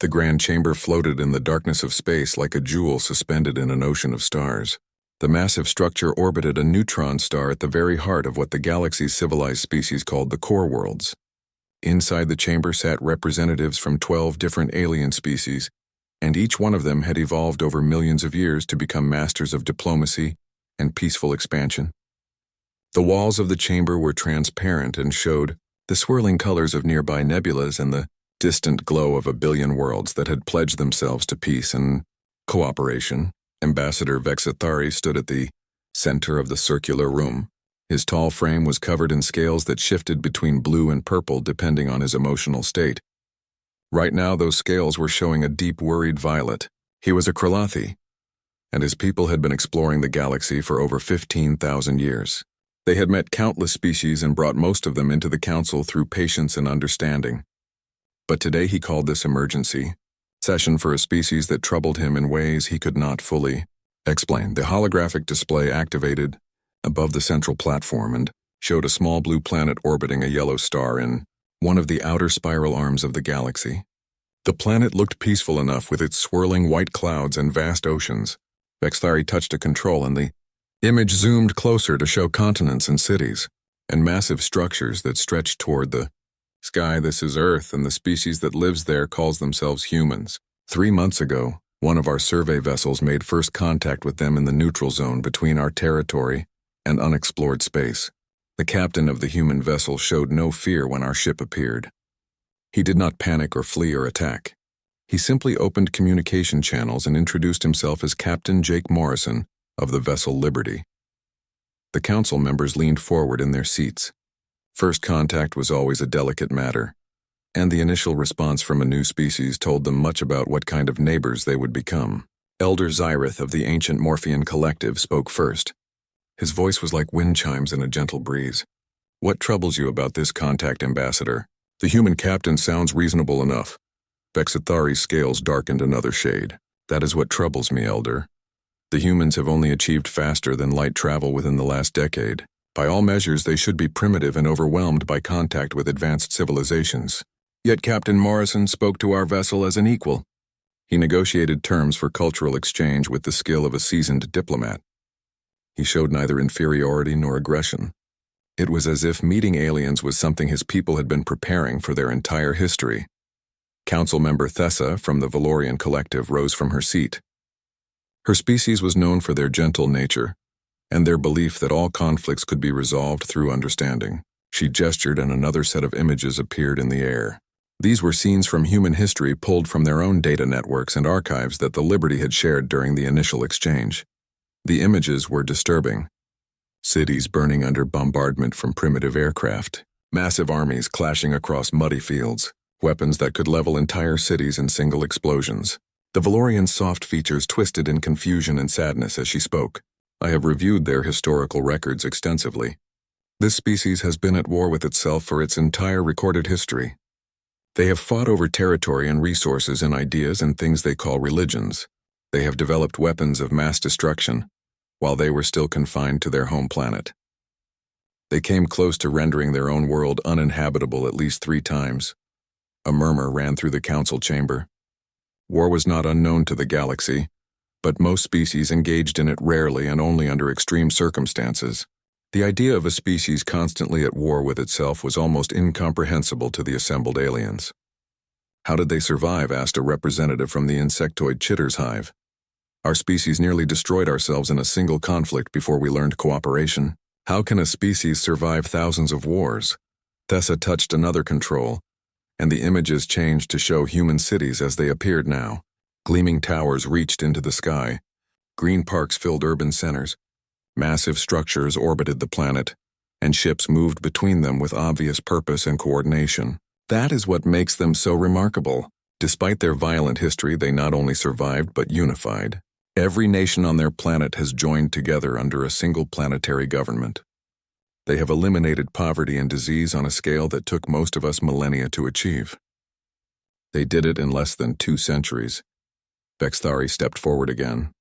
The grand chamber floated in the darkness of space like a jewel suspended in an ocean of stars. The massive structure orbited a neutron star at the very heart of what the galaxy's civilized species called the core worlds. Inside the chamber sat representatives from 12 different alien species, and each one of them had evolved over millions of years to become masters of diplomacy and peaceful expansion. The walls of the chamber were transparent and showed the swirling colors of nearby nebulas and the distant glow of a billion worlds that had pledged themselves to peace and cooperation. Ambassador Vexathari stood at the center of the circular room. His tall frame was covered in scales that shifted between blue and purple depending on his emotional state. Right now, those scales were showing a deep, worried violet. He was a Kralathi, and his people had been exploring the galaxy for over 15,000 years. They had met countless species and brought most of them into the council through patience and understanding. But today he called this emergency session for a species that troubled him in ways he could not fully explain. The holographic display activated above the central platform and showed a small blue planet orbiting a yellow star in one of the outer spiral arms of the galaxy. The planet looked peaceful enough with its swirling white clouds and vast oceans. Vexathari touched a control and the image zoomed closer to show continents and cities and massive structures that stretched toward the sky. This is Earth, and the species that lives there calls themselves humans. 3 months ago, one of our survey vessels made first contact with them in the neutral zone between our territory and unexplored space. The captain of the human vessel showed no fear when our ship appeared. He did not panic or flee or attack. He simply opened communication channels and introduced himself as Captain Jake Morrison of the vessel Liberty. The council members leaned forward in their seats. First contact was always a delicate matter, and the initial response from a new species told them much about what kind of neighbors they would become. Elder Zyrith of the ancient Morphean collective spoke first. His voice was like wind chimes in a gentle breeze. "What troubles you about this contact, Ambassador? The human captain sounds reasonable enough." Vexathari's scales darkened another shade. "That is what troubles me, Elder. The humans have only achieved faster than light travel within the last decade. By all measures, they should be primitive and overwhelmed by contact with advanced civilizations. Yet Captain Morrison spoke to our vessel as an equal. He negotiated terms for cultural exchange with the skill of a seasoned diplomat. He showed neither inferiority nor aggression. It was as if meeting aliens was something his people had been preparing for their entire history." Council member Thessa from the Valorian collective rose from her seat. Her species was known for their gentle nature and their belief that all conflicts could be resolved through understanding. She gestured and another set of images appeared in the air. These were scenes from human history pulled from their own data networks and archives that the Liberty had shared during the initial exchange. The images were disturbing. Cities burning under bombardment from primitive aircraft, massive armies clashing across muddy fields, weapons that could level entire cities in single explosions. The Valorian's soft features twisted in confusion and sadness as she spoke. "I have reviewed their historical records extensively. This species has been at war with itself for its entire recorded history. They have fought over territory and resources and ideas and things they call religions. They have developed weapons of mass destruction while they were still confined to their home planet. They came close to rendering their own world uninhabitable at least 3 times. A murmur ran through the council chamber. War was not unknown to the galaxy, but most species engaged in it rarely and only under extreme circumstances. The idea of a species constantly at war with itself was almost incomprehensible to the assembled aliens. "How did they survive?" asked a representative from the insectoid Chitter's hive. "Our species nearly destroyed ourselves in a single conflict before we learned cooperation. How can a species survive thousands of wars?" Thessa touched another control, and the images changed to show human cities as they appeared now. Gleaming towers reached into the sky. Green parks filled urban centers. Massive structures orbited the planet, and ships moved between them with obvious purpose and coordination. That is what makes them so remarkable. Despite their violent history, they not only survived but unified. Every nation on their planet has joined together under a single planetary government. They have eliminated poverty and disease on a scale that took most of us millennia to achieve. They did it in less than 2 centuries. Vexathari stepped forward again.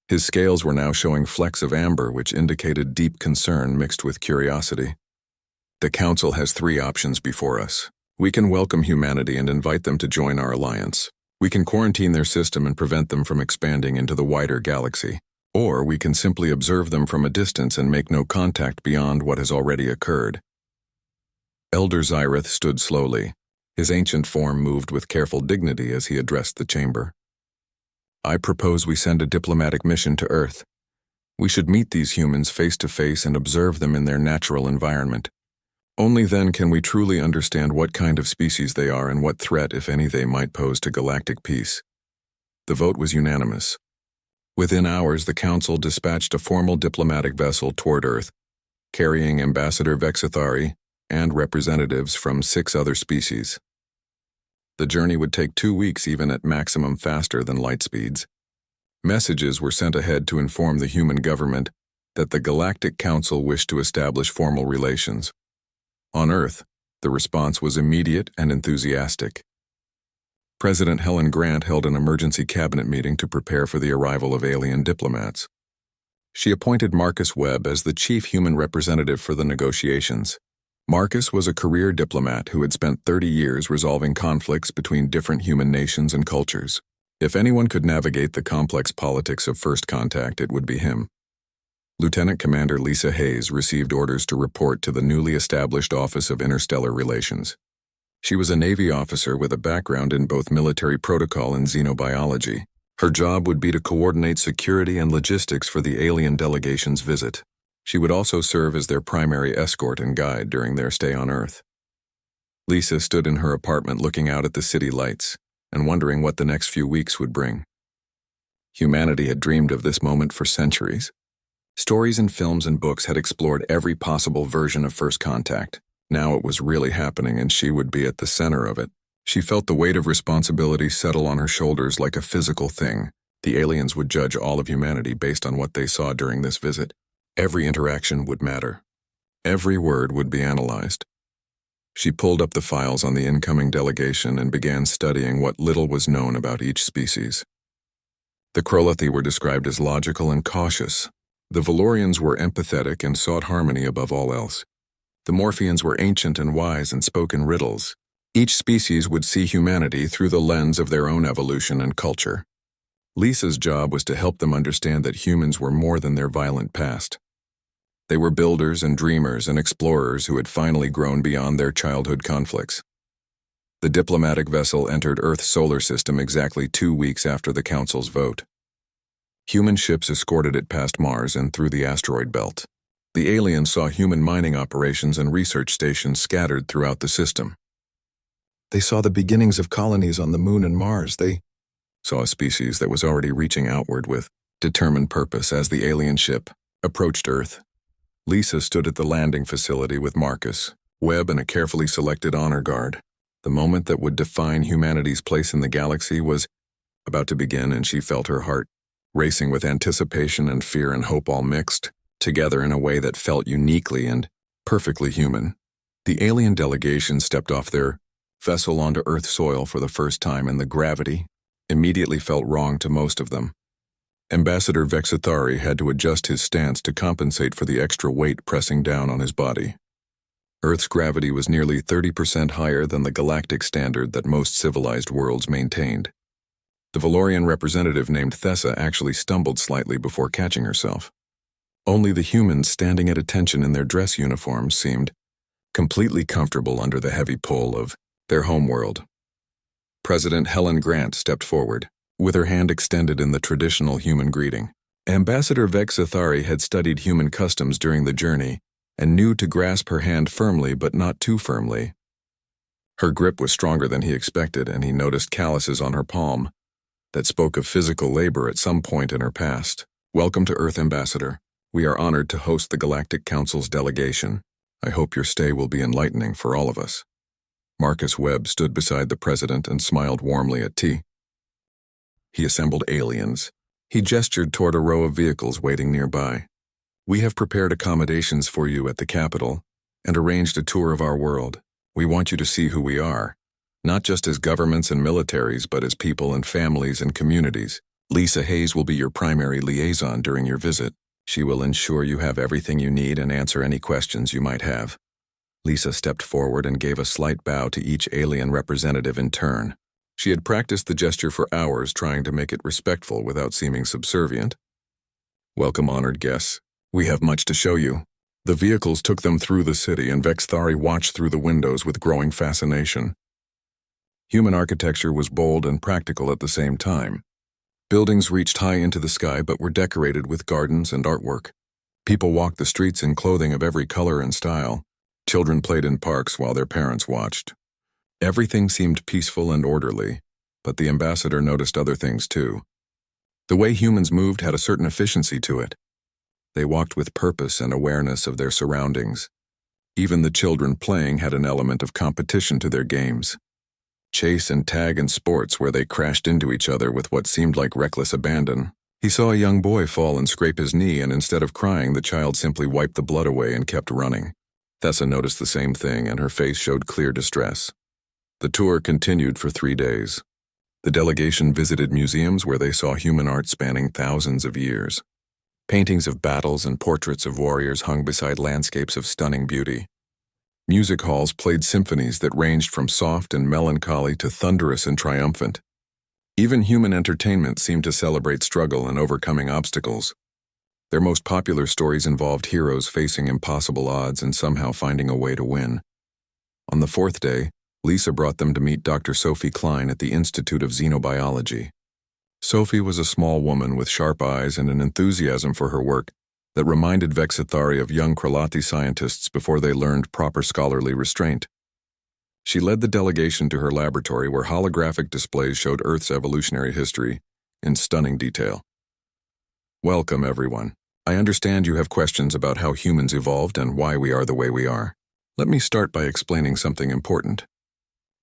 His scales were now showing flecks of amber which indicated deep concern mixed with curiosity. "The Council has 3 options before us. We can welcome humanity and invite them to join our alliance. We can quarantine their system and prevent them from expanding into the wider galaxy. Or we can simply observe them from a distance and make no contact beyond what has already occurred. Elder Zyrith stood slowly. His ancient form moved with careful dignity as he addressed the chamber. I propose we send a diplomatic mission to Earth. We should meet these humans face to face and observe them in their natural environment. Only then can we truly understand what kind of species they are and what threat, if any, they might pose to galactic peace. The vote was unanimous. Within hours, the Council dispatched a formal diplomatic vessel toward Earth, carrying Ambassador Vexithari and representatives from 6 other species. The journey would take 2 weeks, even at maximum faster than light speeds. Messages were sent ahead to inform the human government that the Galactic Council wished to establish formal relations. On Earth, the response was immediate and enthusiastic. President Helen Grant held an emergency cabinet meeting to prepare for the arrival of alien diplomats. She appointed Marcus Webb as the chief human representative for the negotiations. Marcus was a career diplomat who had spent 30 years resolving conflicts between different human nations and cultures. If anyone could navigate the complex politics of first contact, it would be him. Lieutenant Commander Lisa Hayes received orders to report to the newly established Office of Interstellar Relations. She was a Navy officer with a background in both military protocol and xenobiology. Her job would be to coordinate security and logistics for the alien delegation's visit. She would also serve as their primary escort and guide during their stay on Earth. Lisa stood in her apartment looking out at the city lights and wondering what the next few weeks would bring. Humanity had dreamed of this moment for centuries. Stories and films and books had explored every possible version of first contact. Now it was really happening, and she would be at the center of it. She felt the weight of responsibility settle on her shoulders like a physical thing. The aliens would judge all of humanity based on what they saw during this visit. Every interaction would matter. Every word would be analyzed. She pulled up the files on the incoming delegation and began studying what little was known about each species. The Krolothi were described as logical and cautious. The Valorians were empathetic and sought harmony above all else. The Morphians were ancient and wise and spoke in riddles. Each species would see humanity through the lens of their own evolution and culture. Lisa's job was to help them understand that humans were more than their violent past. They were builders and dreamers and explorers who had finally grown beyond their childhood conflicts. The diplomatic vessel entered Earth's solar system exactly 2 weeks after the Council's vote. Human ships escorted it past Mars and through the asteroid belt. The aliens saw human mining operations and research stations scattered throughout the system. They saw the beginnings of colonies on the Moon and Mars. They saw a species that was already reaching outward with determined purpose as the alien ship approached Earth. Lisa stood at the landing facility with Marcus, Webb, and a carefully selected honor guard. The moment that would define humanity's place in the galaxy was about to begin, and she felt her heart racing with anticipation and fear and hope all mixed together in a way that felt uniquely and perfectly human. The alien delegation stepped off their vessel onto Earth soil for the first time, and the gravity immediately felt wrong to most of them. Ambassador Vexithari had to adjust his stance to compensate for the extra weight pressing down on his body. Earth's gravity was nearly 30% higher than the galactic standard that most civilized worlds maintained. The Valorian representative named Thessa actually stumbled slightly before catching herself. Only the humans standing at attention in their dress uniforms seemed completely comfortable under the heavy pull of their homeworld. President Helen Grant stepped forward, with her hand extended in the traditional human greeting. Ambassador Vexithari had studied human customs during the journey and knew to grasp her hand firmly but not too firmly. Her grip was stronger than he expected, and he noticed calluses on her palm that spoke of physical labor at some point in her past. Welcome to Earth, Ambassador. We are honored to host the Galactic Council's delegation. I hope your stay will be enlightening for all of us. Marcus Webb stood beside the president and smiled warmly at T. He assembled aliens. He gestured toward a row of vehicles waiting nearby. We have prepared accommodations for you at the capital and arranged a tour of our world. We want you to see who we are, not just as governments and militaries, but as people and families and communities. Lisa Hayes will be your primary liaison during your visit. She will ensure you have everything you need and answer any questions you might have. Lisa stepped forward and gave a slight bow to each alien representative in turn. She had practiced the gesture for hours, trying to make it respectful without seeming subservient. "Welcome, honored guests. We have much to show you." The vehicles took them through the city, and Vexthari watched through the windows with growing fascination. Human architecture was bold and practical at the same time. Buildings reached high into the sky but were decorated with gardens and artwork. People walked the streets in clothing of every color and style. Children played in parks while their parents watched. Everything seemed peaceful and orderly, but the ambassador noticed other things too. The way humans moved had a certain efficiency to it. They walked with purpose and awareness of their surroundings. Even the children playing had an element of competition to their games. Chase and tag and sports where they crashed into each other with what seemed like reckless abandon. He saw a young boy fall and scrape his knee, and instead of crying, the child simply wiped the blood away and kept running. Thessa noticed the same thing, and her face showed clear distress. The tour continued for 3 days. The delegation visited museums where they saw human art spanning thousands of years. Paintings of battles and portraits of warriors hung beside landscapes of stunning beauty. Music halls played symphonies that ranged from soft and melancholy to thunderous and triumphant. Even human entertainment seemed to celebrate struggle and overcoming obstacles. Their most popular stories involved heroes facing impossible odds and somehow finding a way to win. On the 4th day, Lisa brought them to meet Dr. Sophie Klein at the Institute of Xenobiology. Sophie was a small woman with sharp eyes and an enthusiasm for her work that reminded Vexithari of young Kralati scientists before they learned proper scholarly restraint. She led the delegation to her laboratory where holographic displays showed Earth's evolutionary history in stunning detail. "Welcome, everyone. I understand you have questions about how humans evolved and why we are the way we are. Let me start by explaining something important.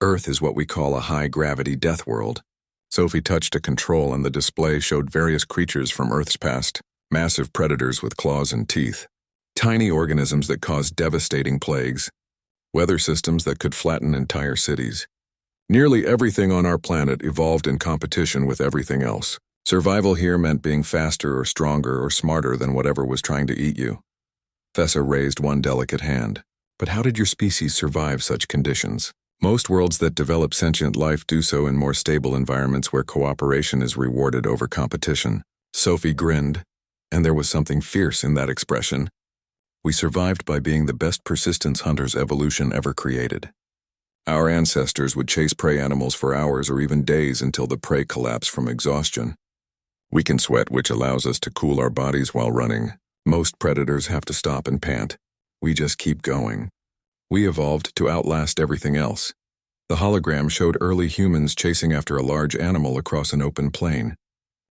Earth is what we call a high-gravity death world." Sophie touched a control, and the display showed various creatures from Earth's past, massive predators with claws and teeth, tiny organisms that caused devastating plagues, weather systems that could flatten entire cities. Nearly everything on our planet evolved in competition with everything else. Survival here meant being faster or stronger or smarter than whatever was trying to eat you. Thessa raised one delicate hand. "But how did your species survive such conditions? Most worlds that develop sentient life do so in more stable environments where cooperation is rewarded over competition." Sophie grinned, and there was something fierce in that expression. "We survived by being the best persistence hunters evolution ever created. Our ancestors would chase prey animals for hours or even days until the prey collapsed from exhaustion. We can sweat, which allows us to cool our bodies while running. Most predators have to stop and pant. We just keep going. We evolved to outlast everything else." The hologram showed early humans chasing after a large animal across an open plain.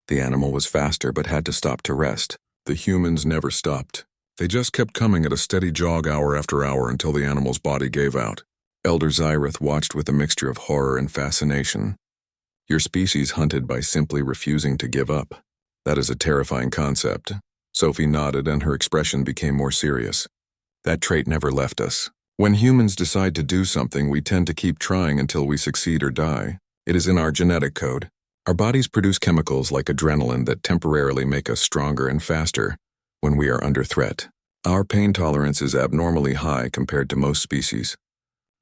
The animal was faster but had to stop to rest. The humans never stopped. They just kept coming at a steady jog hour after hour until the animal's body gave out. Elder Zyrith watched with a mixture of horror and fascination. "Your species hunted by simply refusing to give up. That is a terrifying concept." Sophie nodded, and her expression became more serious. "That trait never left us. When humans decide to do something, we tend to keep trying until we succeed or die. It is in our genetic code. Our bodies produce chemicals like adrenaline that temporarily make us stronger and faster when we are under threat. Our pain tolerance is abnormally high compared to most species.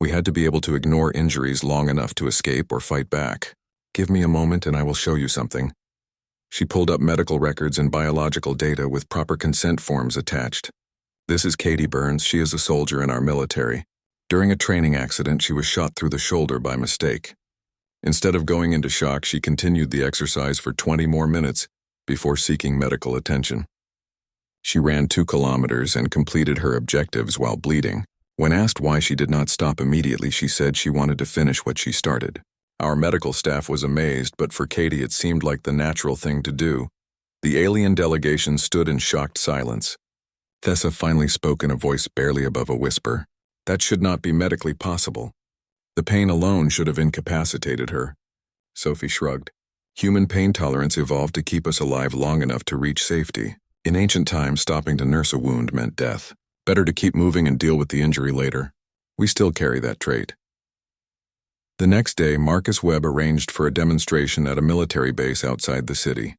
We had to be able to ignore injuries long enough to escape or fight back. Give me a moment and I will show you something." She pulled up medical records and biological data with proper consent forms attached. "This is Katie Burns. She is a soldier in our military. During a training accident, she was shot through the shoulder by mistake. Instead of going into shock, she continued the exercise for 20 more minutes before seeking medical attention. She ran 2 kilometers and completed her objectives while bleeding. When asked why she did not stop immediately, she said she wanted to finish what she started. Our medical staff was amazed, but for Katie it seemed like the natural thing to do. The alien delegation stood in shocked silence. Thessa finally spoke in a voice barely above a whisper. "That should not be medically possible. The pain alone should have incapacitated her." Sophie shrugged. "Human pain tolerance evolved to keep us alive long enough to reach safety. In ancient times, stopping to nurse a wound meant death. Better to keep moving and deal with the injury later. We still carry that trait." The next day, Marcus Webb arranged for a demonstration at a military base outside the city.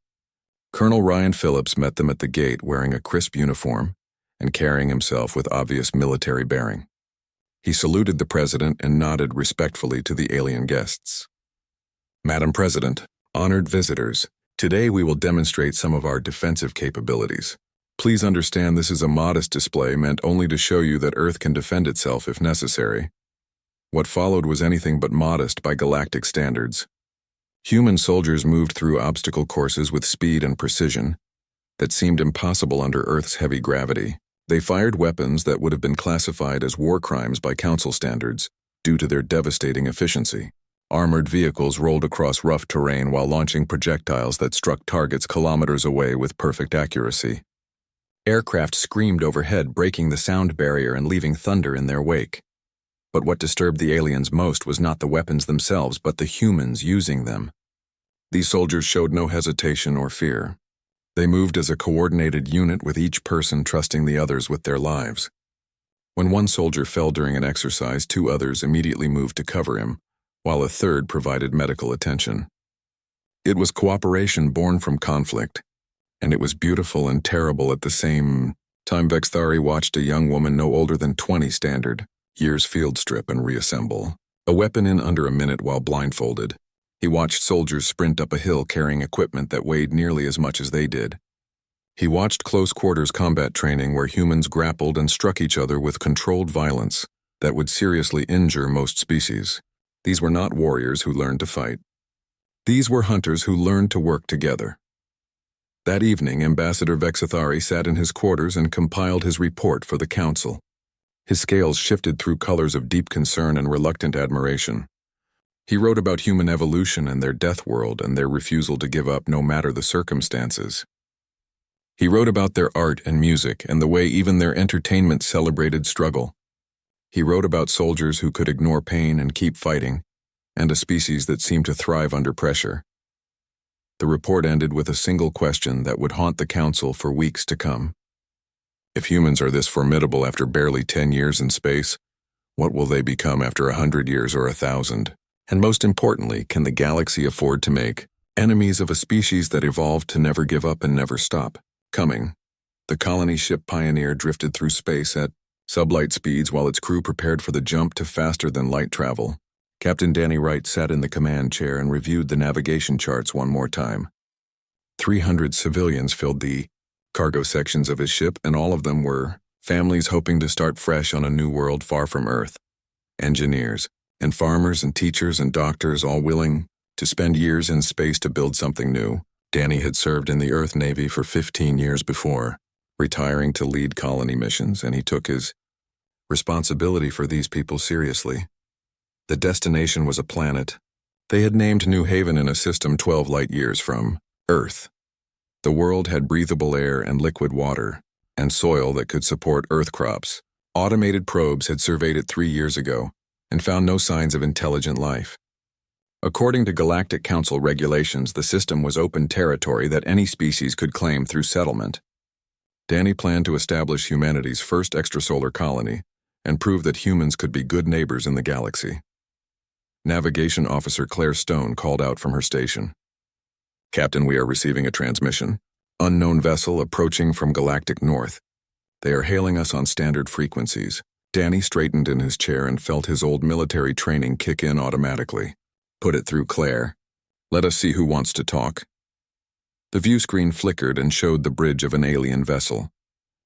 Colonel Ryan Phillips met them at the gate wearing a crisp uniform and carrying himself with obvious military bearing. He saluted the president and nodded respectfully to the alien guests. Madam President, honored visitors, today we will demonstrate some of our defensive capabilities. Please understand this is a modest display meant only to show you that Earth can defend itself if necessary. What followed was anything but modest by galactic standards. Human soldiers moved through obstacle courses with speed and precision that seemed impossible under Earth's heavy gravity. They fired weapons that would have been classified as war crimes by Council standards due to their devastating efficiency. Armored vehicles rolled across rough terrain while launching projectiles that struck targets kilometers away with perfect accuracy. Aircraft screamed overhead, breaking the sound barrier and leaving thunder in their wake. But what disturbed the aliens most was not the weapons themselves, but the humans using them. These soldiers showed no hesitation or fear. They moved as a coordinated unit, with each person trusting the others with their lives. When one soldier fell during an exercise, two others immediately moved to cover him, while a third provided medical attention. It was cooperation born from conflict, and it was beautiful and terrible at the same time. Vexthari watched a young woman no older than 20 standard years field strip and reassemble a weapon in under a minute while blindfolded. He watched soldiers sprint up a hill carrying equipment that weighed nearly as much as they did. He watched close-quarters combat training where humans grappled and struck each other with controlled violence that would seriously injure most species. These were not warriors who learned to fight. These were hunters who learned to work together. That evening, Ambassador Vexthari sat in his quarters and compiled his report for the Council. His scales shifted through colors of deep concern and reluctant admiration. He wrote about human evolution and their death world and their refusal to give up no matter the circumstances. He wrote about their art and music and the way even their entertainment celebrated struggle. He wrote about soldiers who could ignore pain and keep fighting, and a species that seemed to thrive under pressure. The report ended with a single question that would haunt the Council for weeks to come. If humans are this formidable after barely 10 years in space, what will they become after 100 years or 1,000? And most importantly, can the galaxy afford to make enemies of a species that evolved to never give up and never stop coming? The colony ship Pioneer drifted through space at sublight speeds while its crew prepared for the jump to faster-than-light travel. Captain Danny Wright sat in the command chair and reviewed the navigation charts one more time. 300 civilians filled the cargo sections of his ship, and all of them were families hoping to start fresh on a new world far from Earth. Engineers and farmers and teachers and doctors, all willing to spend years in space to build something new. Danny had served in the Earth Navy for 15 years before retiring to lead colony missions, and he took his responsibility for these people seriously. The destination was a planet they had named New Haven, in a system 12 light years from Earth. The world had breathable air and liquid water, and soil that could support Earth crops. Automated probes had surveyed it 3 years ago and found no signs of intelligent life. According to Galactic Council regulations, the system was open territory that any species could claim through settlement. Danny planned to establish humanity's first extrasolar colony and prove that humans could be good neighbors in the galaxy. Navigation Officer Claire Stone called out from her station. "Captain, we are receiving a transmission. Unknown vessel approaching from Galactic North. They are hailing us on standard frequencies." Danny straightened in his chair and felt his old military training kick in automatically. "Put it through, Claire. Let us see who wants to talk." The view screen flickered and showed the bridge of an alien vessel.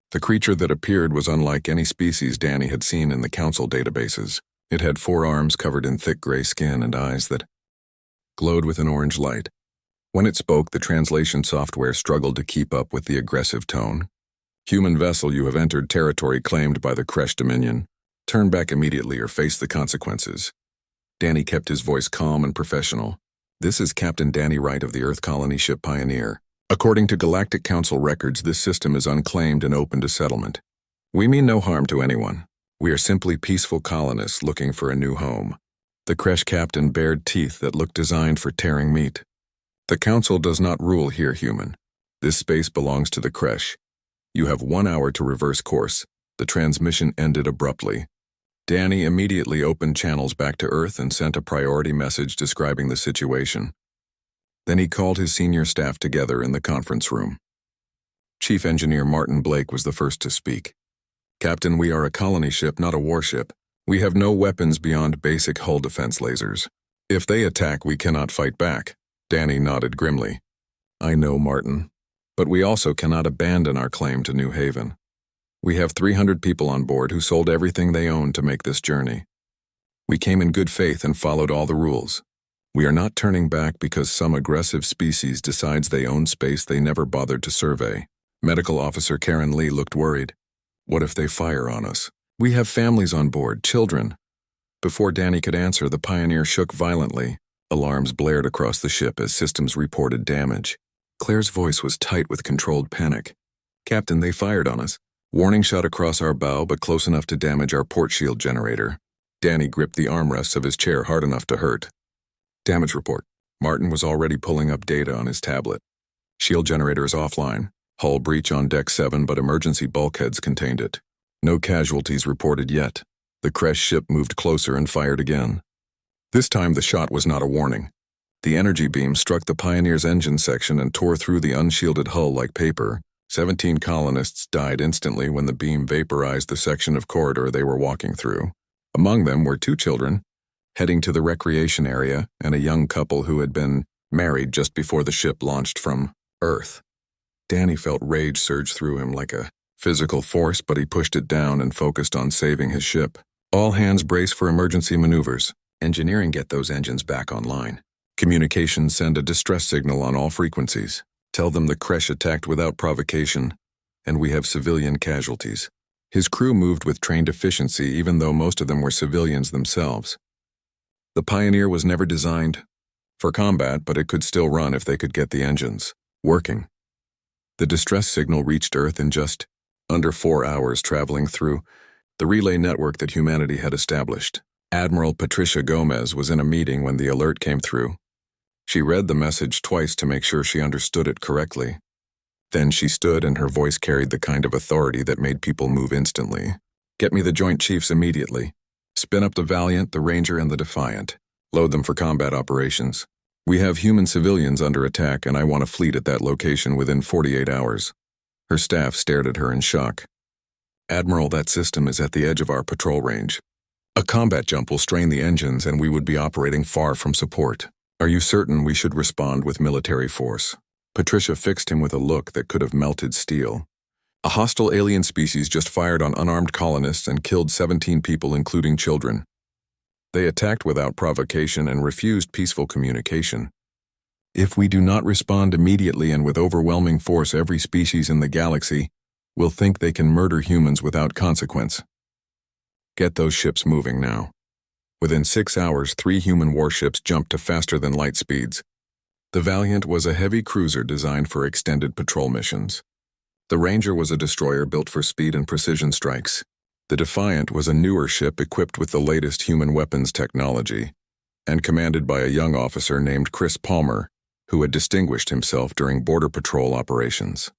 The creature that appeared was unlike any species Danny had seen in the Council databases. It had 4 arms covered in thick gray skin and eyes that glowed with an orange light. When it spoke, the translation software struggled to keep up with the aggressive tone. "Human vessel, you have entered territory claimed by the Kresh Dominion. Turn back immediately or face the consequences." Danny kept his voice calm and professional. "This is Captain Danny Wright of the Earth colony ship Pioneer. According to Galactic Council records, this system is unclaimed and open to settlement. We mean no harm to anyone. We are simply peaceful colonists looking for a new home." The Kresh captain bared teeth that looked designed for tearing meat. "The Council does not rule here, human. This space belongs to the Kresh. You have 1 hour to reverse course." The transmission ended abruptly. Danny immediately opened channels back to Earth and sent a priority message describing the situation. Then he called his senior staff together in the conference room. Chief Engineer Martin Blake was the first to speak. "Captain, we are a colony ship, not a warship. We have no weapons beyond basic hull defense lasers. If they attack, we cannot fight back. Danny nodded grimly. I know, Martin. But we also cannot abandon our claim to New Haven. We have 300 people on board who sold everything they owned to make this journey. We came in good faith and followed all the rules. We are not turning back because some aggressive species decides they own space they never bothered to survey. Medical Officer Karen Lee looked worried. What if they fire on us? We have families on board, children. Before Danny could answer, the Pioneer shook violently. Alarms blared across the ship as systems reported damage. Claire's voice was tight with controlled panic. Captain, they fired on us. Warning shot across our bow, but close enough to damage our port shield generator. Danny gripped the armrests of his chair hard enough to hurt. Damage report. Martin was already pulling up data on his tablet. Shield generator is offline. Hull breach on deck 7, but emergency bulkheads contained it. No casualties reported yet. The crash ship moved closer and fired again. This time the shot was not a warning. The energy beam struck the Pioneer's engine section and tore through the unshielded hull like paper. 17 colonists died instantly when the beam vaporized the section of corridor they were walking through. Among them were 2 children, heading to the recreation area, and a young couple who had been married just before the ship launched from Earth. Danny felt rage surge through him like a physical force, but he pushed it down and focused on saving his ship. All hands brace for emergency maneuvers. Engineering, get those engines back online. Communications, send a distress signal on all frequencies. Tell them the crash attacked without provocation, and we have civilian casualties. His crew moved with trained efficiency, even though most of them were civilians themselves. The Pioneer was never designed for combat, but it could still run if they could get the engines working. The distress signal reached Earth in just under 4 hours, traveling through the relay network that humanity had established. Admiral Patricia Gomez was in a meeting when the alert came through. She read the message twice to make sure she understood it correctly. Then she stood, and her voice carried the kind of authority that made people move instantly. Get me the Joint Chiefs immediately. Spin up the Valiant, the Ranger, and the Defiant. Load them for combat operations. We have human civilians under attack, and I want a fleet at that location within 48 hours. Her staff stared at her in shock. Admiral, that system is at the edge of our patrol range. A combat jump will strain the engines, and we would be operating far from support. Are you certain we should respond with military force? Patricia fixed him with a look that could have melted steel. A hostile alien species just fired on unarmed colonists and killed 17 people, including children. They attacked without provocation and refused peaceful communication. If we do not respond immediately and with overwhelming force, every species in the galaxy will think they can murder humans without consequence. Get those ships moving now. Within 6 hours, 3 human warships jumped to faster-than-light speeds. The Valiant was a heavy cruiser designed for extended patrol missions. The Ranger was a destroyer built for speed and precision strikes. The Defiant was a newer ship equipped with the latest human weapons technology, and commanded by a young officer named Chris Palmer, who had distinguished himself during border patrol operations.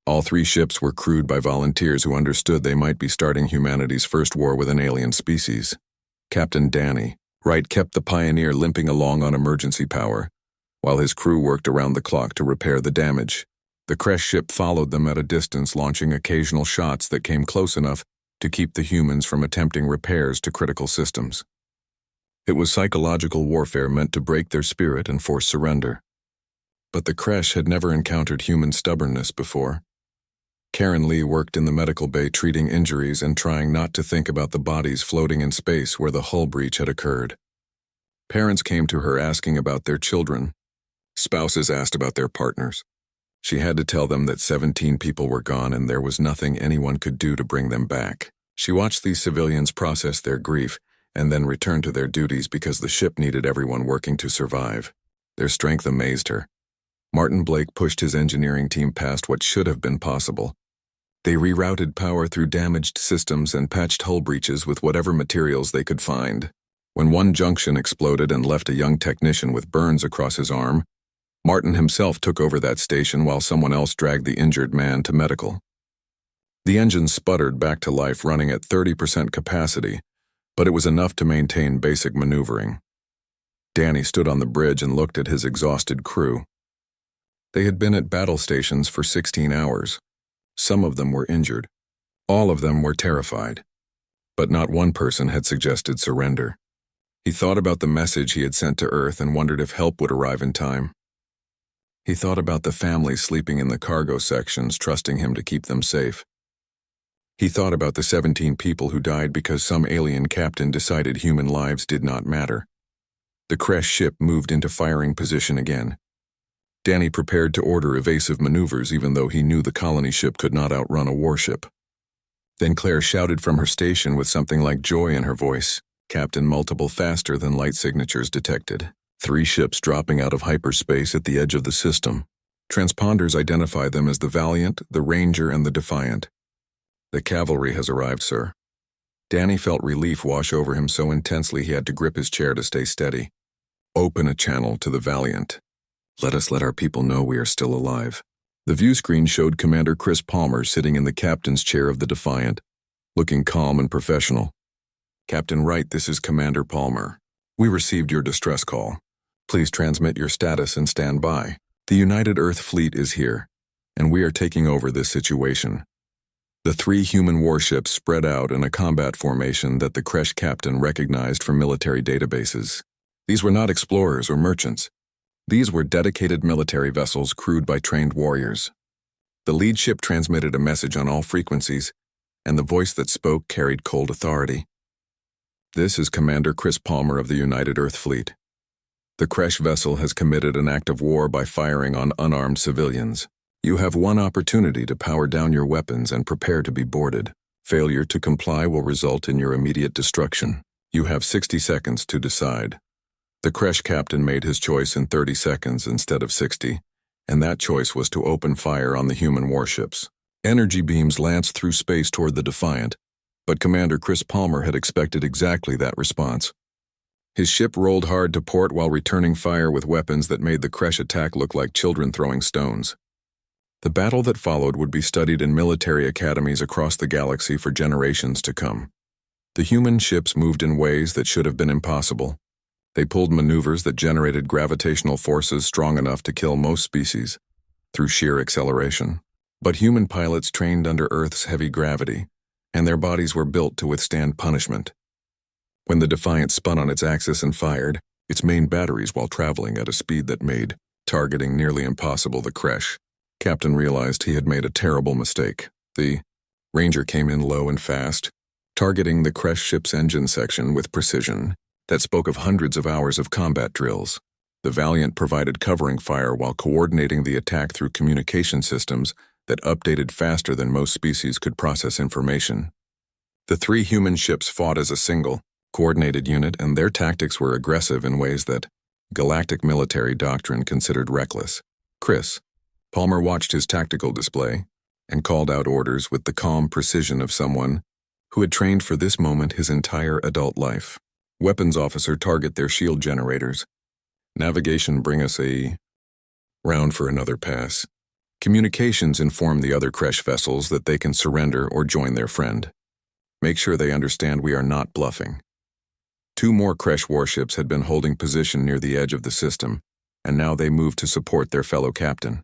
All 3 ships were crewed by volunteers who understood they might be starting humanity's first war with an alien species. Captain Danny Wright kept the Pioneer limping along on emergency power, while his crew worked around the clock to repair the damage. The crash ship followed them at a distance, launching occasional shots that came close enough to keep the humans from attempting repairs to critical systems. It was psychological warfare meant to break their spirit and force surrender. But the crash had never encountered human stubbornness before. Karen Lee worked in the medical bay treating injuries and trying not to think about the bodies floating in space where the hull breach had occurred. Parents came to her asking about their children. Spouses asked about their partners. She had to tell them that 17 people were gone and there was nothing anyone could do to bring them back. She watched these civilians process their grief and then return to their duties because the ship needed everyone working to survive. Their strength amazed her. Martin Blake pushed his engineering team past what should have been possible. They rerouted power through damaged systems and patched hull breaches with whatever materials they could find. When one junction exploded and left a young technician with burns across his arm, Martin himself took over that station while someone else dragged the injured man to medical. The engine sputtered back to life, running at 30% capacity, but it was enough to maintain basic maneuvering. Danny stood on the bridge and looked at his exhausted crew. They had been at battle stations for 16 hours. Some of them were injured. All of them were terrified. But not one person had suggested surrender. He thought about the message he had sent to Earth and wondered if help would arrive in time. He thought about the families sleeping in the cargo sections, trusting him to keep them safe. He thought about the 17 people who died because some alien captain decided human lives did not matter. The crash ship moved into firing position again. Danny prepared to order evasive maneuvers even though he knew the colony ship could not outrun a warship. Then Claire shouted from her station with something like joy in her voice. Captain, multiple faster than light signatures detected. 3 ships dropping out of hyperspace at the edge of the system. Transponders identify them as the Valiant, the Ranger, and the Defiant. The cavalry has arrived, sir. Danny felt relief wash over him so intensely he had to grip his chair to stay steady. Open a channel to the Valiant. Let us let our people know we are still alive. The view screen showed Commander Chris Palmer sitting in the captain's chair of the Defiant, looking calm and professional. Captain Wright, this is Commander Palmer. We received your distress call. Please transmit your status and stand by. The United Earth Fleet is here, and we are taking over this situation. The 3 human warships spread out in a combat formation that the Kresh captain recognized from military databases. These were not explorers or merchants. These were dedicated military vessels crewed by trained warriors. The lead ship transmitted a message on all frequencies, and the voice that spoke carried cold authority. This is Commander Chris Palmer of the United Earth Fleet. The Kresh vessel has committed an act of war by firing on unarmed civilians. You have one opportunity to power down your weapons and prepare to be boarded. Failure to comply will result in your immediate destruction. You have 60 seconds to decide. The Kresh captain made his choice in 30 seconds instead of 60, and that choice was to open fire on the human warships. Energy beams lanced through space toward the Defiant, but Commander Chris Palmer had expected exactly that response. His ship rolled hard to port while returning fire with weapons that made the Kresh attack look like children throwing stones. The battle that followed would be studied in military academies across the galaxy for generations to come. The human ships moved in ways that should have been impossible. They pulled maneuvers that generated gravitational forces strong enough to kill most species through sheer acceleration. But human pilots trained under Earth's heavy gravity, and their bodies were built to withstand punishment. When the Defiant spun on its axis and fired its main batteries while traveling at a speed that made targeting nearly impossible, the Kresh captain realized he had made a terrible mistake. The Ranger came in low and fast, targeting the Kresh ship's engine section with precision that spoke of hundreds of hours of combat drills. The Valiant provided covering fire while coordinating the attack through communication systems that updated faster than most species could process information. The 3 human ships fought as a single, coordinated unit, and their tactics were aggressive in ways that galactic military doctrine considered reckless. Chris Palmer watched his tactical display and called out orders with the calm precision of someone who had trained for this moment his entire adult life. Weapons officer, target their shield generators. Navigation, bring us a round for another pass. Communications, inform the other Kresh vessels that they can surrender or join their friend. Make sure they understand we are not bluffing. 2 more Kresh warships had been holding position near the edge of the system, and now they moved to support their fellow captain.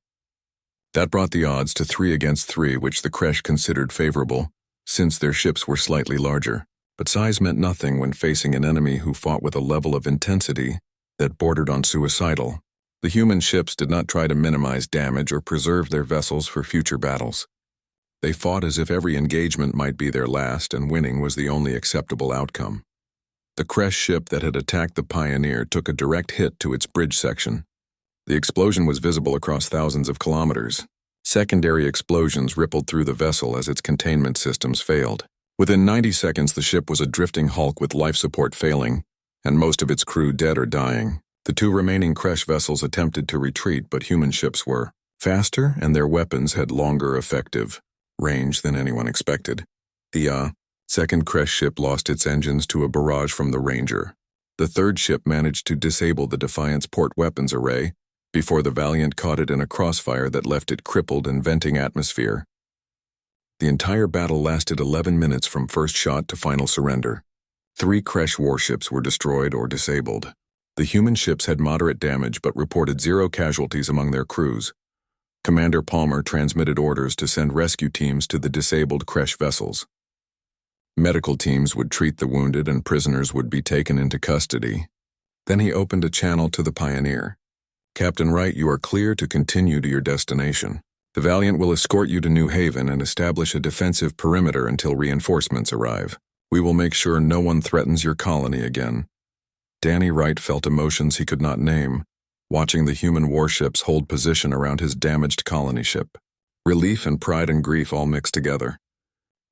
That brought the odds to 3 against 3, which the Kresh considered favorable, since their ships were slightly larger. But size meant nothing when facing an enemy who fought with a level of intensity that bordered on suicidal. The human ships did not try to minimize damage or preserve their vessels for future battles. They fought as if every engagement might be their last, and winning was the only acceptable outcome. The Kresh ship that had attacked the Pioneer took a direct hit to its bridge section. The explosion was visible across thousands of kilometers. Secondary explosions rippled through the vessel as its containment systems failed. Within 90 seconds, the ship was a drifting hulk with life support failing, and most of its crew dead or dying. The 2 remaining Kresh vessels attempted to retreat, but human ships were faster, and their weapons had longer effective range than anyone expected. The second Kresh ship lost its engines to a barrage from the Ranger. The 3rd ship managed to disable the Defiant's port weapons array before the Valiant caught it in a crossfire that left it crippled and venting atmosphere. The entire battle lasted 11 minutes from first shot to final surrender. 3 Kresh warships were destroyed or disabled. The human ships had moderate damage but reported 0 casualties among their crews. Commander Palmer transmitted orders to send rescue teams to the disabled Kresh vessels. Medical teams would treat the wounded and prisoners would be taken into custody. Then he opened a channel to the Pioneer. "Captain Wright, you are clear to continue to your destination. The Valiant will escort you to New Haven and establish a defensive perimeter until reinforcements arrive. We will make sure no one threatens your colony again." Danny Wright felt emotions he could not name, watching the human warships hold position around his damaged colony ship. Relief and pride and grief all mixed together.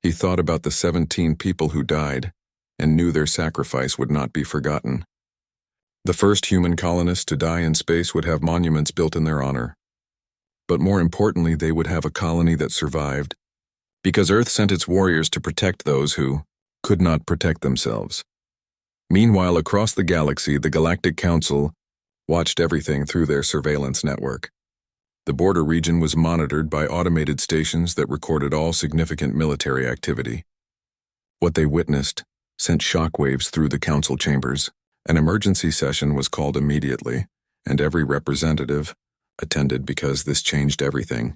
He thought about the 17 people who died and knew their sacrifice would not be forgotten. The first human colonists to die in space would have monuments built in their honor. But more importantly, they would have a colony that survived, because Earth sent its warriors to protect those who could not protect themselves. Meanwhile, across the galaxy, the Galactic Council watched everything through their surveillance network. The border region was monitored by automated stations that recorded all significant military activity. What they witnessed sent shockwaves through the council chambers. An emergency session was called immediately, and every representative attended because this changed everything.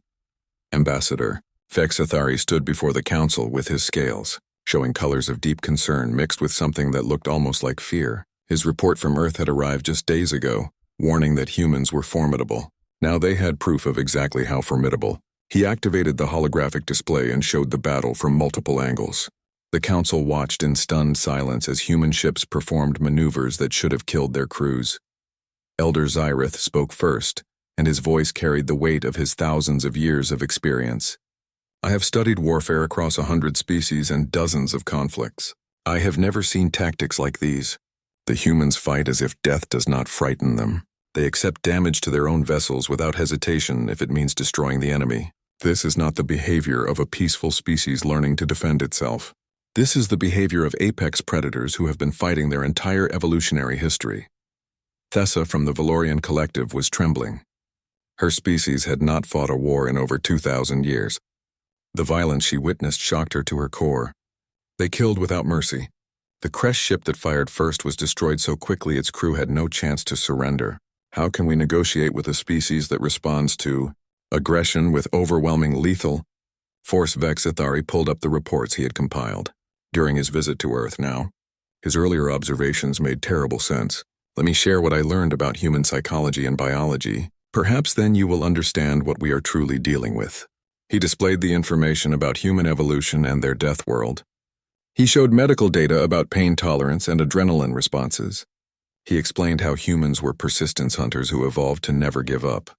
Ambassador Fexathari stood before the council with his scales, showing colors of deep concern mixed with something that looked almost like fear. His report from Earth had arrived just days ago, warning that humans were formidable. Now they had proof of exactly how formidable. He activated the holographic display and showed the battle from multiple angles. The council watched in stunned silence as human ships performed maneuvers that should have killed their crews. Elder Zyrith spoke first, and his voice carried the weight of his thousands of years of experience. "I have studied warfare across 100 species and dozens of conflicts. I have never seen tactics like these. The humans fight as if death does not frighten them. They accept damage to their own vessels without hesitation if it means destroying the enemy. This is not the behavior of a peaceful species learning to defend itself. This is the behavior of apex predators who have been fighting their entire evolutionary history." Thessa from the Valorian Collective was trembling. Her species had not fought a war in over 2,000 years. The violence she witnessed shocked her to her core. They killed without mercy. The Kresh ship that fired first was destroyed so quickly its crew had no chance to surrender. How can we negotiate with a species that responds to aggression with overwhelming lethal force? Vexathari pulled up the reports he had compiled during his visit to Earth now. His earlier observations made terrible sense. "Let me share what I learned about human psychology and biology. Perhaps then you will understand what we are truly dealing with." He displayed the information about human evolution and their death world. He showed medical data about pain tolerance and adrenaline responses. He explained how humans were persistence hunters who evolved to never give up.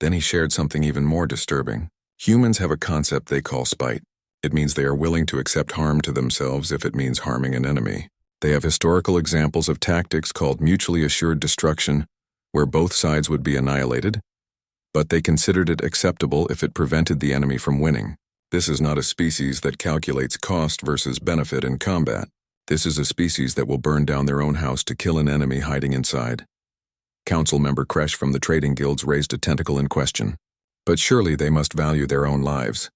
Then he shared something even more disturbing. Humans have a concept they call spite. It means they are willing to accept harm to themselves if it means harming an enemy. They have historical examples of tactics called mutually assured destruction, where both sides would be annihilated, but they considered it acceptable if it prevented the enemy from winning. This is not a species that calculates cost versus benefit in combat. This is a species that will burn down their own house to kill an enemy hiding inside. Council member Kresh from the trading guilds raised a tentacle in question. But surely they must value their own lives.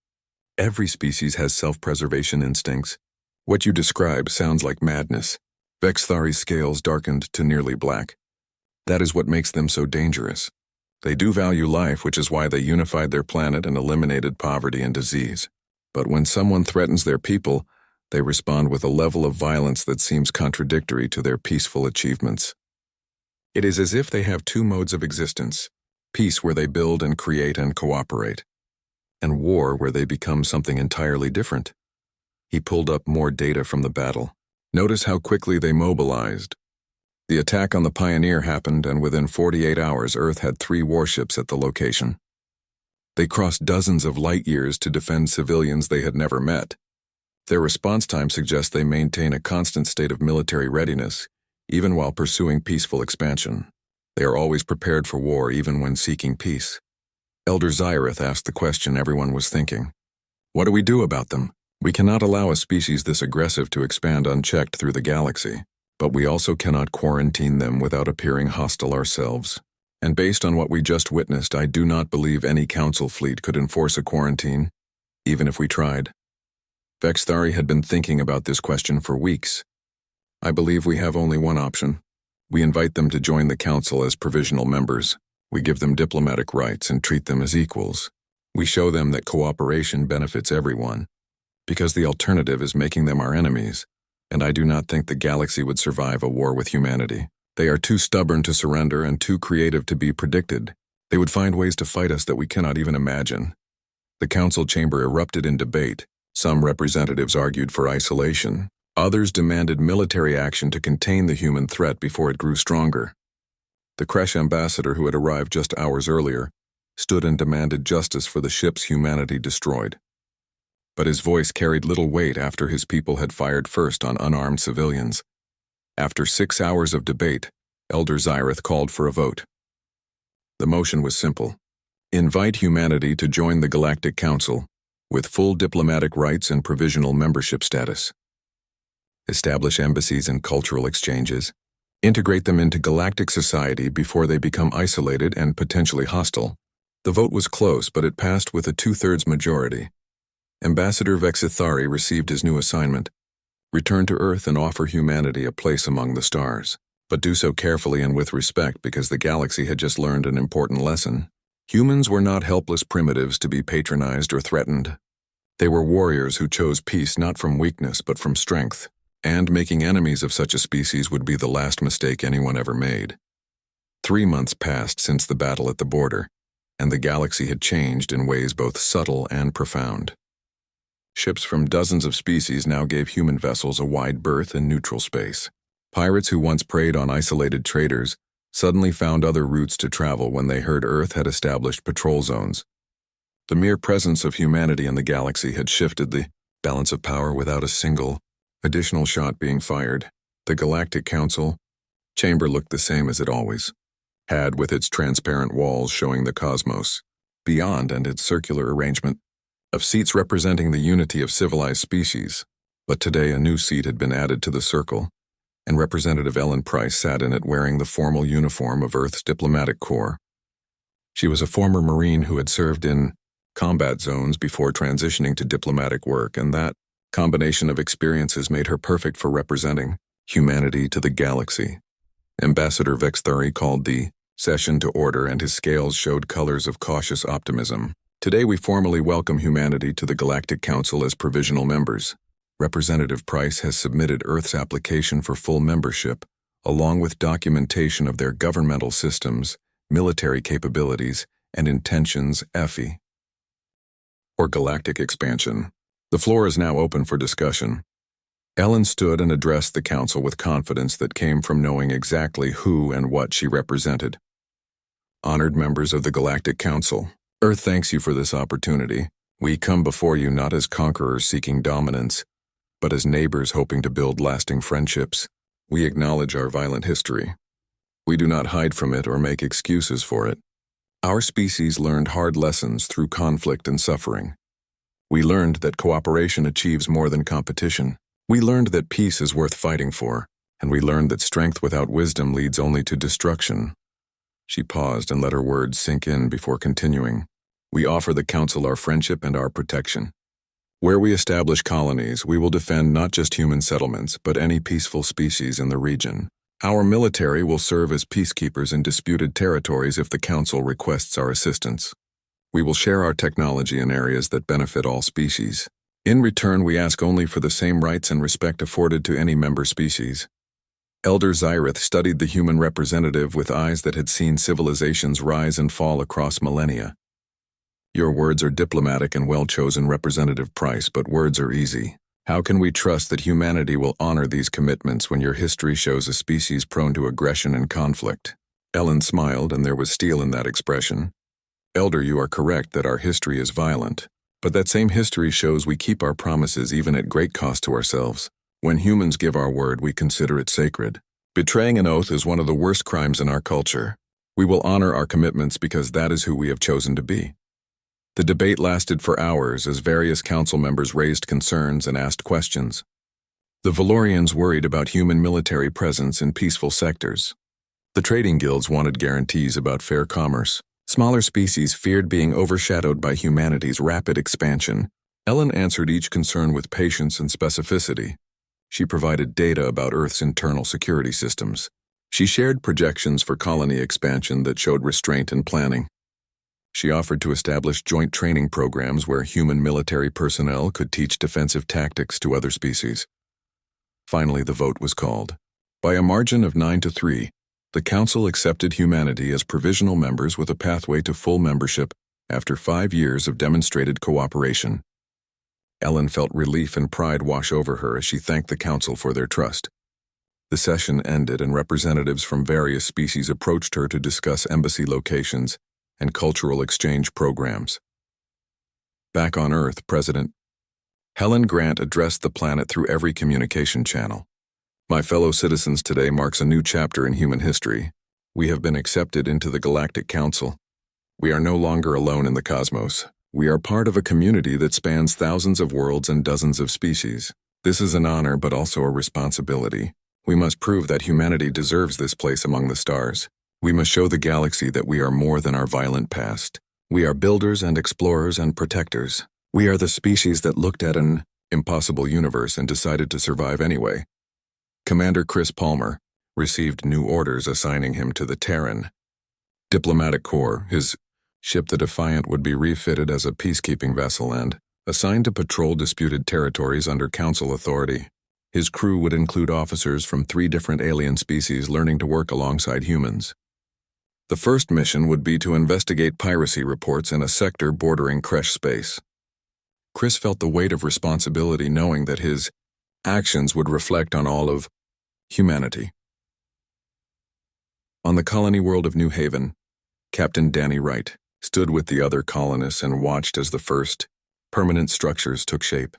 Every species has self-preservation instincts. What you describe sounds like madness. Vexthari's scales darkened to nearly black. That is what makes them so dangerous. They do value life, which is why they unified their planet and eliminated poverty and disease. But when someone threatens their people, they respond with a level of violence that seems contradictory to their peaceful achievements. It is as if they have two modes of existence: peace, where they build and create and cooperate, and war, where they become something entirely different. He pulled up more data from the battle. Notice how quickly they mobilized. The attack on the Pioneer happened, and within 48 hours, Earth had 3 warships at the location. They crossed dozens of light years to defend civilians they had never met. Their response time suggests they maintain a constant state of military readiness, even while pursuing peaceful expansion. They are always prepared for war, even when seeking peace. Elder Zyrith asked the question everyone was thinking. What do we do about them? We cannot allow a species this aggressive to expand unchecked through the galaxy, but we also cannot quarantine them without appearing hostile ourselves. And based on what we just witnessed, I do not believe any council fleet could enforce a quarantine, even if we tried. Vexthari had been thinking about this question for weeks. I believe we have only one option. We invite them to join the council as provisional members. We give them diplomatic rights and treat them as equals. We show them that cooperation benefits everyone. because the alternative is making them our enemies, and I do not think the galaxy would survive a war with humanity. They are too stubborn to surrender and too creative to be predicted. They would find ways to fight us that we cannot even imagine. The council chamber erupted in debate. Some representatives argued for isolation. Others demanded military action to contain the human threat before it grew stronger. The Kresh ambassador, who had arrived just hours earlier, stood and demanded justice for the ships humanity destroyed. But his voice carried little weight after his people had fired first on unarmed civilians. After 6 hours of debate, Elder Zyrith called for a vote. The motion was simple. Invite humanity to join the Galactic Council, with full diplomatic rights and provisional membership status. Establish embassies and cultural exchanges. Integrate them into galactic society before they become isolated and potentially hostile. The vote was close, but it passed with a 2/3 majority. Ambassador Vexithari received his new assignment: return to Earth and offer humanity a place among the stars. But do so carefully and with respect, because the galaxy had just learned an important lesson. Humans were not helpless primitives to be patronized or threatened. They were warriors who chose peace not from weakness but from strength, and making enemies of such a species would be the last mistake anyone ever made. 3 months passed since the battle at the border, and the galaxy had changed in ways both subtle and profound. Ships from dozens of species now gave human vessels a wide berth in neutral space. Pirates who once preyed on isolated traders suddenly found other routes to travel when they heard Earth had established patrol zones. The mere presence of humanity in the galaxy had shifted the balance of power without a single additional shot being fired. The Galactic Council chamber looked the same as it always had, with its transparent walls showing the cosmos beyond and its circular arrangement of seats representing the unity of civilized species. But today a new seat had been added to the circle, and Representative Ellen Price sat in it wearing the formal uniform of Earth's diplomatic corps. She was a former Marine who had served in combat zones before transitioning to diplomatic work, and that combination of experiences made her perfect for representing humanity to the galaxy. Ambassador Vexthari called the session to order, and his scales showed colors of cautious optimism. Today we formally welcome humanity to the Galactic Council as provisional members. Representative Price has submitted Earth's application for full membership, along with documentation of their governmental systems, military capabilities, and intentions, HFY, or galactic expansion. The floor is now open for discussion. Ellen stood and addressed the council with confidence that came from knowing exactly who and what she represented. Honored members of the Galactic Council, Earth thanks you for this opportunity. We come before you not as conquerors seeking dominance, but as neighbors hoping to build lasting friendships. We acknowledge our violent history. We do not hide from it or make excuses for it. Our species learned hard lessons through conflict and suffering. We learned that cooperation achieves more than competition. We learned that peace is worth fighting for, and we learned that strength without wisdom leads only to destruction. She paused and let her words sink in before continuing. We offer the Council our friendship and our protection. Where we establish colonies, we will defend not just human settlements, but any peaceful species in the region. Our military will serve as peacekeepers in disputed territories if the Council requests our assistance. We will share our technology in areas that benefit all species. In return, we ask only for the same rights and respect afforded to any member species. Elder Zyrith studied the human representative with eyes that had seen civilizations rise and fall across millennia. Your words are diplomatic and well-chosen, Representative Price, but words are easy. How can we trust that humanity will honor these commitments when your history shows a species prone to aggression and conflict? Ellen smiled, and there was steel in that expression. Elder, you are correct that our history is violent, but that same history shows we keep our promises even at great cost to ourselves. When humans give our word, we consider it sacred. Betraying an oath is one of the worst crimes in our culture. We will honor our commitments because that is who we have chosen to be. The debate lasted for hours as various council members raised concerns and asked questions. The Valorians worried about human military presence in peaceful sectors. The trading guilds wanted guarantees about fair commerce. Smaller species feared being overshadowed by humanity's rapid expansion. Ellen answered each concern with patience and specificity. She provided data about Earth's internal security systems. She shared projections for colony expansion that showed restraint and planning. She offered to establish joint training programs where human military personnel could teach defensive tactics to other species. Finally, the vote was called. By a margin of 9-3, the Council accepted humanity as provisional members with a pathway to full membership after 5 years of demonstrated cooperation. Ellen felt relief and pride wash over her as she thanked the Council for their trust. The session ended and representatives from various species approached her to discuss embassy locations and cultural exchange programs. Back on Earth, President Helen Grant addressed the planet through every communication channel. My fellow citizens, today marks a new chapter in human history. We have been accepted into the Galactic Council. We are no longer alone in the cosmos. We are part of a community that spans thousands of worlds and dozens of species. This is an honor, but also a responsibility. We must prove that humanity deserves this place among the stars. We must show the galaxy that we are more than our violent past. We are builders and explorers and protectors. We are the species that looked at an impossible universe and decided to survive anyway. Commander Chris Palmer received new orders assigning him to the Terran Diplomatic Corps. His ship, the Defiant, would be refitted as a peacekeeping vessel and assigned to patrol disputed territories under Council authority. His crew would include officers from 3 different alien species learning to work alongside humans. The first mission would be to investigate piracy reports in a sector bordering Kresh space. Chris felt the weight of responsibility, knowing that his actions would reflect on all of humanity. On the colony world of New Haven, Captain Danny Wright stood with the other colonists and watched as the first permanent structures took shape.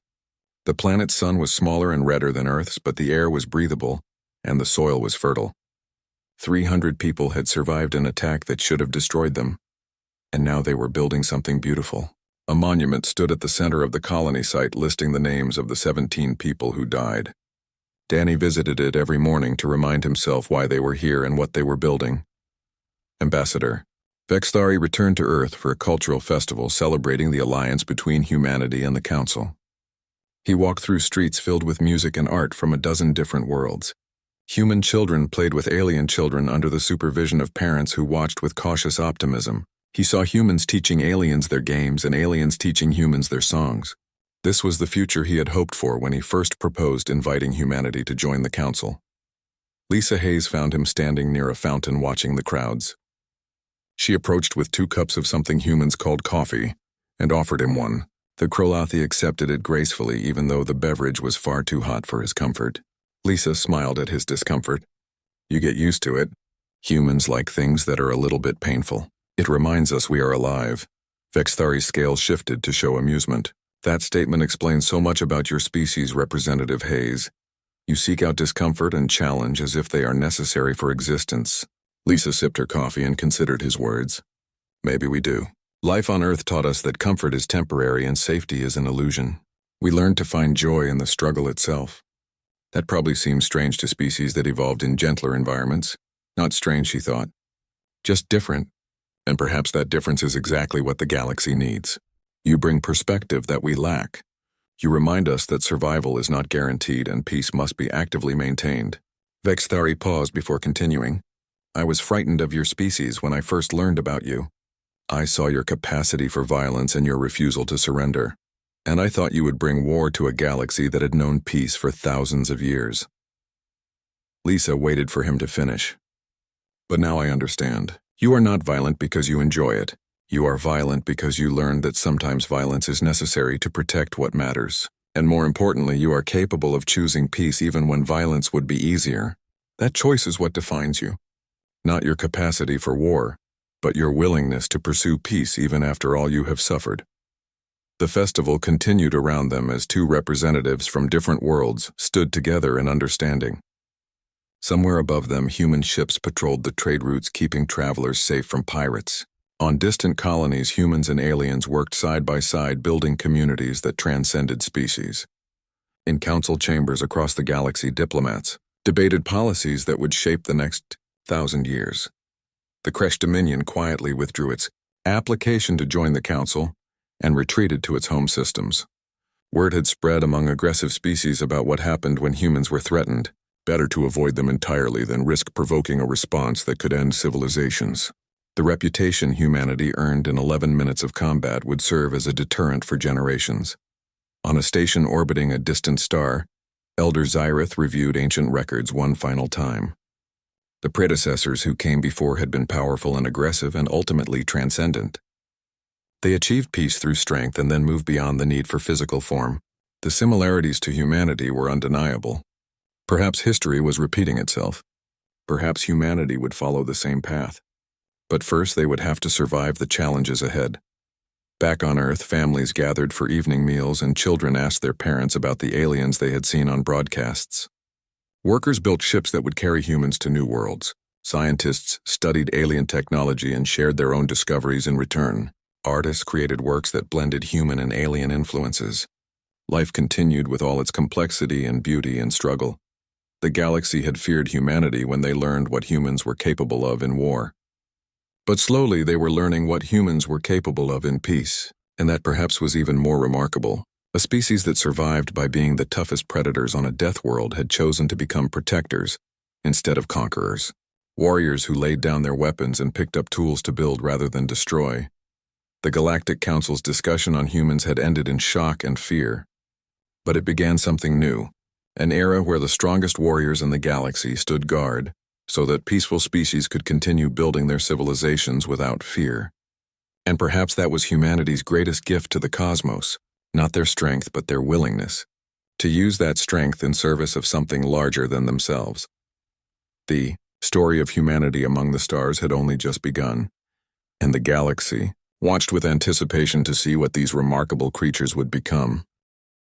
The planet's sun was smaller and redder than Earth's, but the air was breathable and the soil was fertile. 300 people had survived an attack that should have destroyed them, and now they were building something beautiful. A monument stood at the center of the colony site listing the names of the 17 people who died. Danny visited it every morning to remind himself why they were here and what they were building. Ambassador Vexthari returned to Earth for a cultural festival celebrating the alliance between humanity and the Council. He walked through streets filled with music and art from a dozen different worlds. Human children played with alien children under the supervision of parents who watched with cautious optimism. He saw humans teaching aliens their games and aliens teaching humans their songs. This was the future he had hoped for when he first proposed inviting humanity to join the Council. Lisa Hayes found him standing near a fountain watching the crowds. She approached with 2 cups of something humans called coffee and offered him one. The Krolathi accepted it gracefully, even though the beverage was far too hot for his comfort. Lisa smiled at his discomfort. You get used to it. Humans like things that are a little bit painful. It reminds us we are alive. Vexthari's scales shifted to show amusement. That statement explains so much about your species, Representative Hayes. You seek out discomfort and challenge as if they are necessary for existence. Lisa sipped her coffee and considered his words. Maybe we do. Life on Earth taught us that comfort is temporary and safety is an illusion. We learned to find joy in the struggle itself. That probably seems strange to species that evolved in gentler environments. Not strange, she thought. Just different. And perhaps that difference is exactly what the galaxy needs. You bring perspective that we lack. You remind us that survival is not guaranteed and peace must be actively maintained. Vexthari paused before continuing. I was frightened of your species when I first learned about you. I saw your capacity for violence and your refusal to surrender. And I thought you would bring war to a galaxy that had known peace for thousands of years. Lisa waited for him to finish. But now I understand. You are not violent because you enjoy it. You are violent because you learned that sometimes violence is necessary to protect what matters. And more importantly, you are capable of choosing peace even when violence would be easier. That choice is what defines you. Not your capacity for war, but your willingness to pursue peace even after all you have suffered. The festival continued around them as 2 representatives from different worlds stood together in understanding. Somewhere above them, human ships patrolled the trade routes, keeping travelers safe from pirates. On distant colonies, humans and aliens worked side by side, building communities that transcended species. In council chambers across the galaxy, diplomats debated policies that would shape the next 1,000 years. The Kresh Dominion quietly withdrew its application to join the Council and retreated to its home systems. Word had spread among aggressive species about what happened when humans were threatened. Better to avoid them entirely than risk provoking a response that could end civilizations. The reputation humanity earned in 11 minutes of combat would serve as a deterrent for generations. On a station orbiting a distant star, Elder Zyrith reviewed ancient records one final time. The predecessors who came before had been powerful and aggressive and ultimately transcendent. They achieved peace through strength and then moved beyond the need for physical form. The similarities to humanity were undeniable. Perhaps history was repeating itself. Perhaps humanity would follow the same path. But first they would have to survive the challenges ahead. Back on Earth, families gathered for evening meals and children asked their parents about the aliens they had seen on broadcasts. Workers built ships that would carry humans to new worlds. Scientists studied alien technology and shared their own discoveries in return. Artists created works that blended human and alien influences. Life continued with all its complexity and beauty and struggle. The galaxy had feared humanity when they learned what humans were capable of in war. But slowly they were learning what humans were capable of in peace, and that perhaps was even more remarkable. A species that survived by being the toughest predators on a death world had chosen to become protectors instead of conquerors. Warriors who laid down their weapons and picked up tools to build rather than destroy. The Galactic Council's discussion on humans had ended in shock and fear. But it began something new, an era where the strongest warriors in the galaxy stood guard so that peaceful species could continue building their civilizations without fear. And perhaps that was humanity's greatest gift to the cosmos, not their strength but their willingness to use that strength in service of something larger than themselves. The story of humanity among the stars had only just begun, and the galaxy watched with anticipation to see what these remarkable creatures would become.